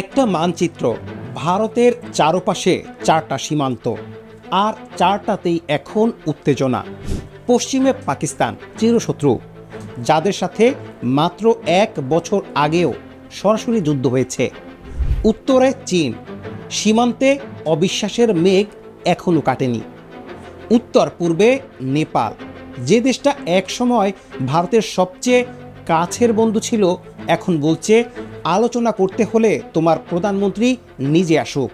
একটা মানচিত্র, ভারতের চারপাশে 4টা সীমান্ত, আর 4টাতেই এখন উত্তেজনা। পশ্চিমে পাকিস্তান, চিরশত্রু, যাদের সাথে মাত্র 1 বছর আগেও সরাসরি যুদ্ধ হয়েছে। উত্তরে চীন, সীমান্তে অবিশ্বাসের মেঘ এখনও কাটেনি। উত্তর পূর্বে নেপাল, যে দেশটা একসময় ভারতের সবচেয়ে কাছের বন্ধু ছিল, এখন বলছে আলোচনা করতে হলে তোমার প্রধানমন্ত্রী নিজে আসুক।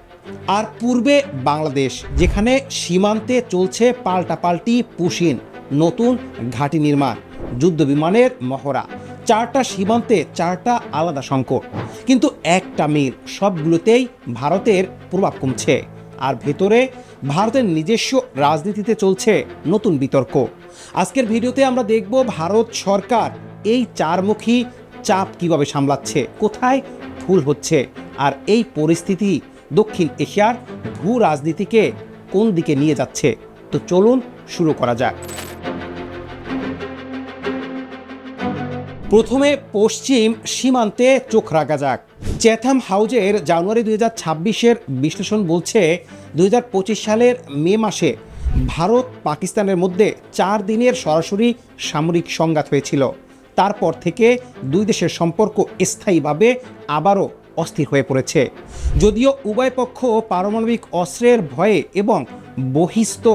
আর পূর্বে বাংলাদেশ, যেখানে সীমান্তে চলছে পাল্টাপাল্টি পুশিন, নতুন ঘাঁটি নির্মাণ, যুদ্ধ বিমানের মহড়া। 4টা সীমান্তে 4টা আলাদা সংকট, কিন্তু একটা মিল, সবগুলোতেই ভারতের প্রভাব কমছে। আর ভেতরে ভারতের নিজস্ব রাজনীতিতে চলছে নতুন বিতর্ক। আজকের ভিডিওতে আমরা দেখব ভারত সরকার এই 4মুখী চাপ কিভাবে সামলাচ্ছে, কোথায় ভুল হচ্ছে, আর এই পরিস্থিতি দক্ষিণ এশিয়ার ভূ রাজনীতিকে কোন দিকে নিয়ে যাচ্ছে। তো চলুন শুরু করা যাক। প্রথমে পশ্চিম সীমান্তে চোখ রাখা যাক। চ্যাথাম হাউজের জানুয়ারি 2026-এর বিশ্লেষণ বলছে 2025 সালের মে মাসে ভারত পাকিস্তানের মধ্যে 4 দিনের সরাসরি সামরিক সংঘাত হয়েছিল। তারপর থেকে দুই দেশের সম্পর্ক স্থায়ীভাবে আবারও অস্থির হয়ে পড়েছে। যদিও উভয় পক্ষ পারমাণবিক অস্ত্রের ভয়ে এবং বহিস্থ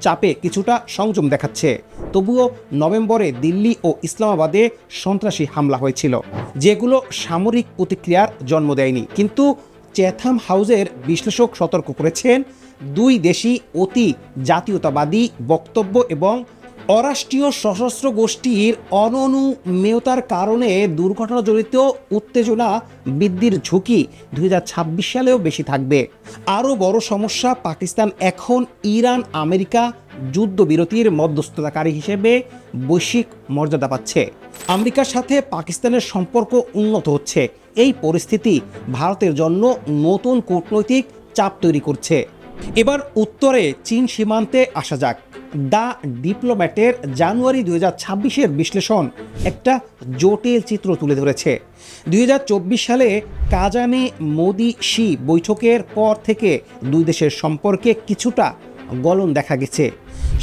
চাপে কিছুটা সংযম দেখাচ্ছে, তবুও নভেম্বরে দিল্লি ও ইসলামাবাদে সন্ত্রাসী হামলা হয়েছিল, যেগুলো সামরিক প্রতিক্রিয়ার জন্ম দেয়নি। কিন্তু চ্যাথাম হাউজের বিশ্লেষক সতর্ক করেছেন, দুই দেশই অতি জাতীয়তাবাদী বক্তব্য এবং অরাষ্ট্রীয় সশস্ত্র গোষ্ঠীর অননুমেয়তার কারণে দুর্ঘটনাজনিত উত্তেজনা বৃদ্ধির ঝুঁকি 2026 সালেও বেশি থাকবে। আরও বড় সমস্যা, পাকিস্তান এখন ইরান আমেরিকা যুদ্ধবিরতির মধ্যস্থতাকারী হিসেবে বৈশ্বিক মর্যাদা পাচ্ছে। আমেরিকার সাথে পাকিস্তানের সম্পর্ক উন্নত হচ্ছে। এই পরিস্থিতি ভারতের জন্য নতুন কূটনৈতিক চাপ তৈরি করছে। এবার উত্তরে চীন সীমান্তে আসা যাক। দ্য ডিপ্লোম্যাটের জানুয়ারি 2026-এর বিশ্লেষণ একটা জটিল চিত্র তুলে ধরেছে। 2024 সালে কাজানে মোদি শি বৈঠকের পর থেকে দুই দেশের সম্পর্কে কিছুটা গলন দেখা গেছে।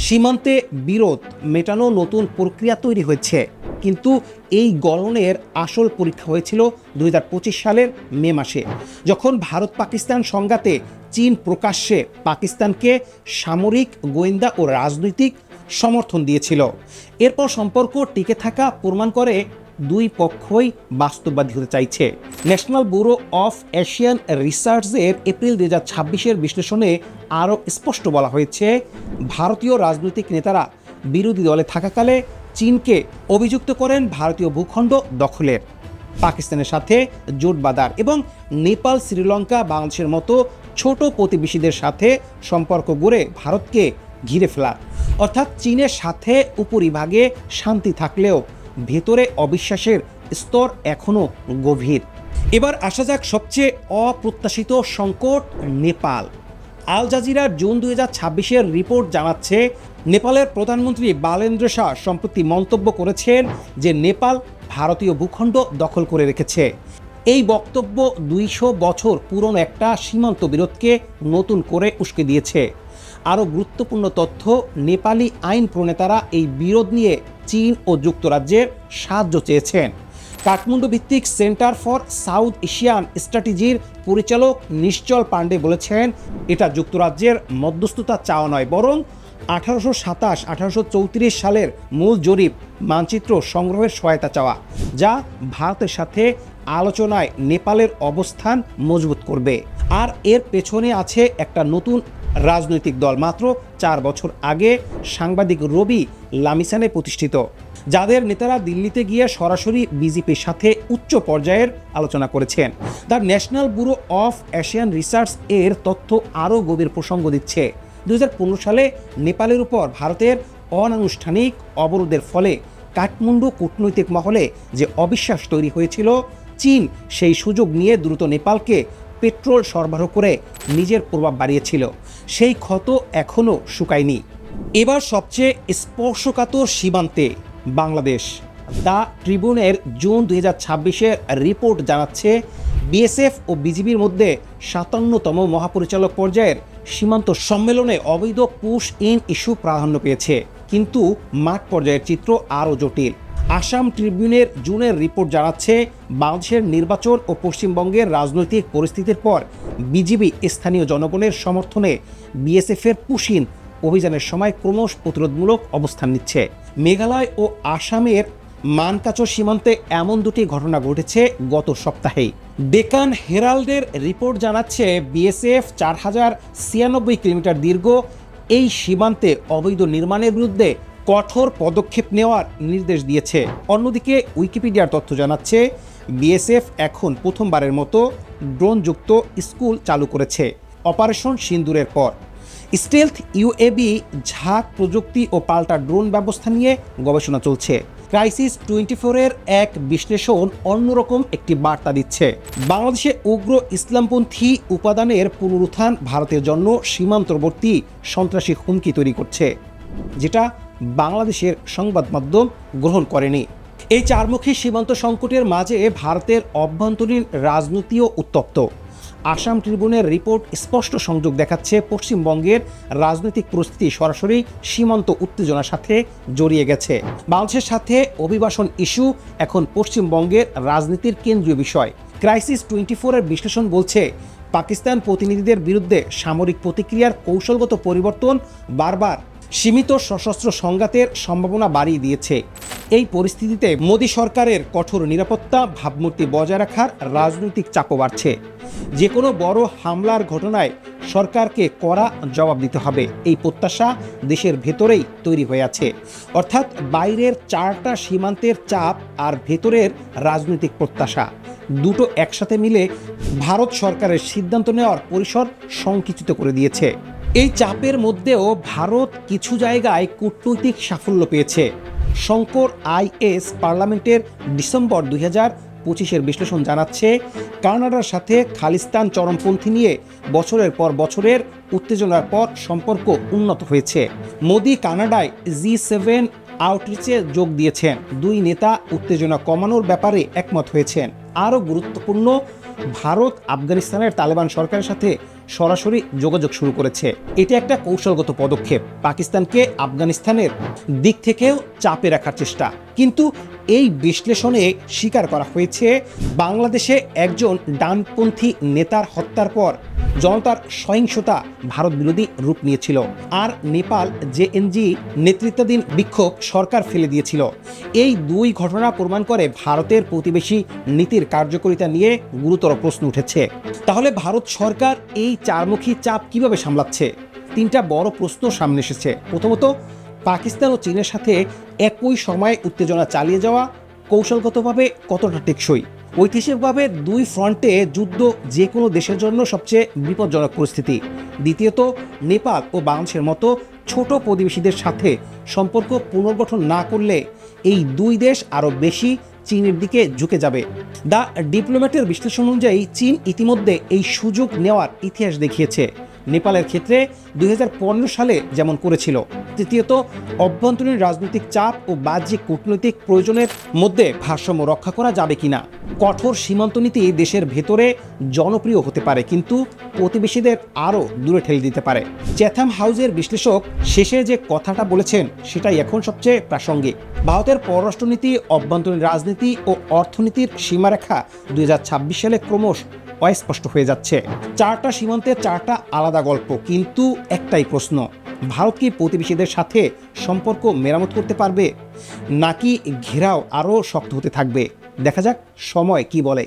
সীমান্তে বিরোধ মেটানো নতুন প্রক্রিয়া তৈরি হয়েছে, কিন্তু এই গলনের আসল পরীক্ষা হয়েছিল 2025 সালের মে মাসে, যখন ভারত পাকিস্তান সংঘাতে চীন প্রকাশ্যে পাকিস্তানকে সামরিক, গোয়েন্দা ও রাজনৈতিক সমর্থন দিয়েছিল। এরপর সম্পর্ক টিকে থাকা প্রমাণ করে দুই পক্ষই বাস্তববাদী হতে চাইছে। ন্যাশনাল ব্যুরো অফ এশিয়ান রিসার্চের এপ্রিল 2026-এর বিশ্লেষণে আরও স্পষ্ট বলা হয়েছে, ভারতীয় রাজনৈতিক নেতারা বিরোধী দলে থাকাকালে চীনকে অভিযুক্ত করেন ভারতীয় ভূখণ্ড দখলের, পাকিস্তানের সাথে জোট বাঁধার এবং নেপাল, শ্রীলঙ্কা, বাংলাদেশের মতো ছোট প্রতিবেশীদের সাথে সম্পর্ক গড়ে ভারতকে ঘিরে ফেলার। অর্থাৎ চীনের সাথে উপরিভাগে শান্তি থাকলেও ভেতরে অবিশ্বাসের স্তর এখনও গভীর। এবার আসা যাক সবচেয়ে অপ্রত্যাশিত সংকট, নেপাল। আল জাজিরার জুন 2026-এর রিপোর্ট জানাচ্ছে, নেপালের প্রধানমন্ত্রী বালেন্দ্র শাহ সম্প্রতি মন্তব্য করেছেন যে নেপাল ভারতীয় ভূখণ্ড দখল করে রেখেছে। এই বক্তব্য 200 বছর পুরনো একটা সীমান্ত বিরোধকে নতুন করে উস্কে দিয়েছে। আরও গুরুত্বপূর্ণ তথ্য, নেপালি আইন প্রণেতারা এই বিরোধ নিয়ে চীন ও যুক্তরাজ্যের সাহায্য চেয়েছেন। কাঠমান্ডু ভিত্তিক সেন্টার ফর সাউথ এশিয়ান স্ট্র্যাটেজির পরিচালক নিশ্চল পাণ্ডে বলেছেন, এটা যুক্তরাজ্যের মধ্যস্থতা চাওয়া নয়, বরং 1827-1834 সালের মূল জরিপ মানচিত্র সংগ্রহের সহায়তা চাওয়া, যা ভারতের সাথে আলোচনায় নেপালের অবস্থান মজবুত করবে। আর এর পেছনে আছে একটা নতুন রাজনৈতিক দল, মাত্র 4 বছর আগে সাংবাদিক রবি লামিসানে প্রতিষ্ঠিত, যাদের নেতারা দিল্লিতে গিয়ে সরাসরি বিজেপির সাথে উচ্চ পর্যায়ের আলোচনা করেছেন। The national bureau of Asian research এর তথ্য আরও গভীর প্রসঙ্গ দিচ্ছে। 2015 সালে নেপালের উপর ভারতের অনানুষ্ঠানিক অবরোধের ফলে কাঠমান্ডু কূটনৈতিক মহলে যে অবিশ্বাস তৈরি হয়েছিল, চীন সেই সুযোগ নিয়ে দ্রুত নেপালকে পেট্রোল সরবরাহ করে নিজের প্রভাব বাড়িয়েছিল। সেই ক্ষত এখনও শুকায়নি। এবার সবচেয়ে স্পর্শকাতর সীমান্তে বাংলাদেশ। দ্য ট্রিবিউনের জুন 2026-এর রিপোর্ট জানাচ্ছে বিএসএফ ও বিজিবির মধ্যে 57তম মহাপরিচালক পর্যায়ের সীমান্ত সম্মেলনে অবৈধ পুশ ইন ইস্যু প্রাধান্য পেয়েছে, কিন্তু মাঠ পর্যায়ের চিত্র আরও জটিল। আসাম ট্রিবিউনের জুনের রিপোর্ট জানাচ্ছে বাংলাদেশের নির্বাচন ও পশ্চিমবঙ্গের রাজনৈতিক পরিস্থিতির পর বিজিবি স্থানীয় জনগণের সমর্থনে বিএসএফের পুশ ইন অভিযানের সময় ক্রমশ প্রতিরোধমূলক অবস্থান নিচ্ছে। মেঘালয় ও আসামের মানকাচর সীমান্তে এমন দুটি ঘটনা ঘটেছে গত সপ্তাহেই। ডেকান হেরাল্ডের রিপোর্ট জানাচ্ছে বিএসএফ 4096 কিলোমিটার দীর্ঘ এই সীমান্তে অবৈধ নির্মাণের বিরুদ্ধে কঠোর পদক্ষেপ নেওয়ার নির্দেশ দিয়েছে। অন্যদিকে উইকিপিডিয়ার তথ্য জানাচ্ছে বিএসএফ এখন প্রথমবারের মতো ড্রোনযুক্ত স্কুল চালু করেছে অপারেশন সিন্দুরের পর। স্টেলথ ইউএবি, ঝাঁক প্রযুক্তি ও পাল্টা ড্রোন ব্যবস্থা নিয়ে গবেষণা চলছে। ক্রাইসিস 24-এর এক বিশ্লেষণ অন্যরকম একটি বার্তা দিচ্ছে। বাংলাদেশে উগ্র ইসলামপন্থী উপাদানের পুনরুত্থান ভারতের জন্য সীমান্তবর্তী সন্ত্রাসী হুমকি তৈরি করছে, যেটা বাংলাদেশের সংবাদ মাধ্যম গ্রহণ করেনি। এই চারমুখী সীমান্ত সংকটের মাঝে ভারতের অভ্যন্তরীণ রাজনীতিও উত্তপ্ত। আসাম ট্রিবিউনের রিপোর্ট স্পষ্ট সংযোগ দেখাচ্ছে পশ্চিমবঙ্গের রাজনৈতিক পরিস্থিতি সরাসরি সীমান্ত উত্তেজনার সাথে জড়িয়ে গেছে। বাংলাদেশের সাথে অভিবাসন ইস্যু এখন পশ্চিমবঙ্গের রাজনীতির কেন্দ্রীয় বিষয়। ক্রাইসিস 24-এর বিশ্লেষণ বলছে পাকিস্তান প্রতিনিধিদের বিরুদ্ধে সামরিক প্রতিক্রিয়ার কৌশলগত পরিবর্তন বারবার সীমিত সশস্ত্র সংঘাতের সম্ভাবনা বাড়িয়ে দিয়েছে। এই পরিস্থিতিতে মোদী সরকারের কঠোর নিরাপত্তা ভাবমূর্তি বজায় রাখার রাজনৈতিক চাপও বাড়ছে। যে কোনো বড় হামলার ঘটনায় সরকারকে কড়া জবাব দিতে হবে, এই প্রত্যাশা দেশের ভেতরেই তৈরি হয়ে আছে। অর্থাৎ বাইরের 4টা সীমান্তের চাপ আর ভেতরের রাজনৈতিক প্রত্যাশা দুটো একসাথে মিলে ভারত সরকারের সিদ্ধান্ত নেওয়ার পরিসর সংকুচিত করে দিয়েছে। এই চাপের মধ্যেও ভারত কিছু জায়গায় কূটনৈতিক সাফল্য পেয়েছে। শঙ্কর আইএস পার্লামেন্টের ডিসেম্বর 2025-এর বিশ্লেষণ জানাচ্ছে কানাডার সাথে খালিস্তান চরমপন্থী নিয়ে বছরের পর বছরের উত্তেজনার পর সম্পর্ক উন্নত হয়েছে। মোদি কানাডায় G7 আউটরিচে যোগ দিয়েছেন। দুই নেতা উত্তেজনা কমানোর ব্যাপারে একমত হয়েছেন। আরও গুরুত্বপূর্ণ, ভারত আফগানিস্তানের তালেবান সরকারের সাথে সরাসরি যোগাযোগ শুরু করেছে। এটা একটা কৌশলগত পদক্ষেপ, পাকিস্তানকে আফগানিস্তানের দিক থেকেও চাপে রাখার চেষ্টা। কিন্তু এই বিশ্লেষণে স্বীকার করা হয়েছে বাংলাদেশে একজন ডানপন্থী নেতার হত্যার পর জনতার সহিংসতা ভারত বিরোধী রূপ নিয়েছিল, আর নেপাল জেএনজি নেতৃত্বাধীন বিক্ষোভ সরকার ফেলে দিয়েছিল। এই দুই ঘটনা প্রমাণ করে ভারতের প্রতিবেশী নীতির কার্যকারিতা নিয়ে গুরুতর প্রশ্ন উঠেছে। তাহলে ভারত সরকার এই চারমুখী চাপ কিভাবে সামলাচ্ছে? 3টা বড় প্রশ্ন সামনে এসেছে। প্রথমত, পাকিস্তান ও চীনের সাথে একই সময়ে উত্তেজনা চালিয়ে যাওয়া কৌশলগতভাবে কতটা টেকসই? ঐতিহাসিকভাবে দুই ফ্রন্টে যুদ্ধ যে কোনো দেশের জন্য সবচেয়ে বিপজ্জনক পরিস্থিতি। দ্বিতীয়ত, নেপাল ও বাংলাদেশের মতো ছোট প্রতিবেশীদের সাথে সম্পর্ক পুনর্গঠন না করলে এই দুই দেশ আরও বেশি চীনের দিকে ঝুঁকে যাবে। দ্য ডিপ্লোম্যাটের বিশ্লেষণ অনুযায়ী চীন ইতিমধ্যে এই সুযোগ নেওয়ার ইতিহাস দেখিয়েছে, নেপালের ক্ষেত্রে 2015 সালে যেমন করেছিল। তৃতীয়ত, অভ্যন্তরীণ রাজনৈতিক চাপ ও বাহ্যিক কূটনৈতিক প্রয়োজনের মধ্যে ভারসাম্য রক্ষা করা যাবে কিনা। কঠোর সীমান্ত নীতি দেশের ভেতরে জনপ্রিয় হতে পারে, কিন্তু প্রতিবেশীদের আরও দূরে ঠেলে দিতে পারে। চ্যাথাম হাউসের বিশ্লেষক শেষে যে কথাটা বলেছেন সেটাই এখন সবচেয়ে প্রাসঙ্গিক। ভারতের পররাষ্ট্রনীতি, অভ্যন্তরীণ রাজনীতি ও অর্থনীতির সীমারেখা 2026 সালে ক্রমশ অস্পষ্ট হয়ে যাচ্ছে। 4টা সীমান্তে 4টা আলাদা গল্প, কিন্তু একটাই প্রশ্ন, ভারত কি প্রতিবেশীদের সাথে সম্পর্ক মেরামত করতে পারবে, নাকি ঘেরাও আরও শক্ত হতে থাকবে? দেখা যাক সময় কি বলে।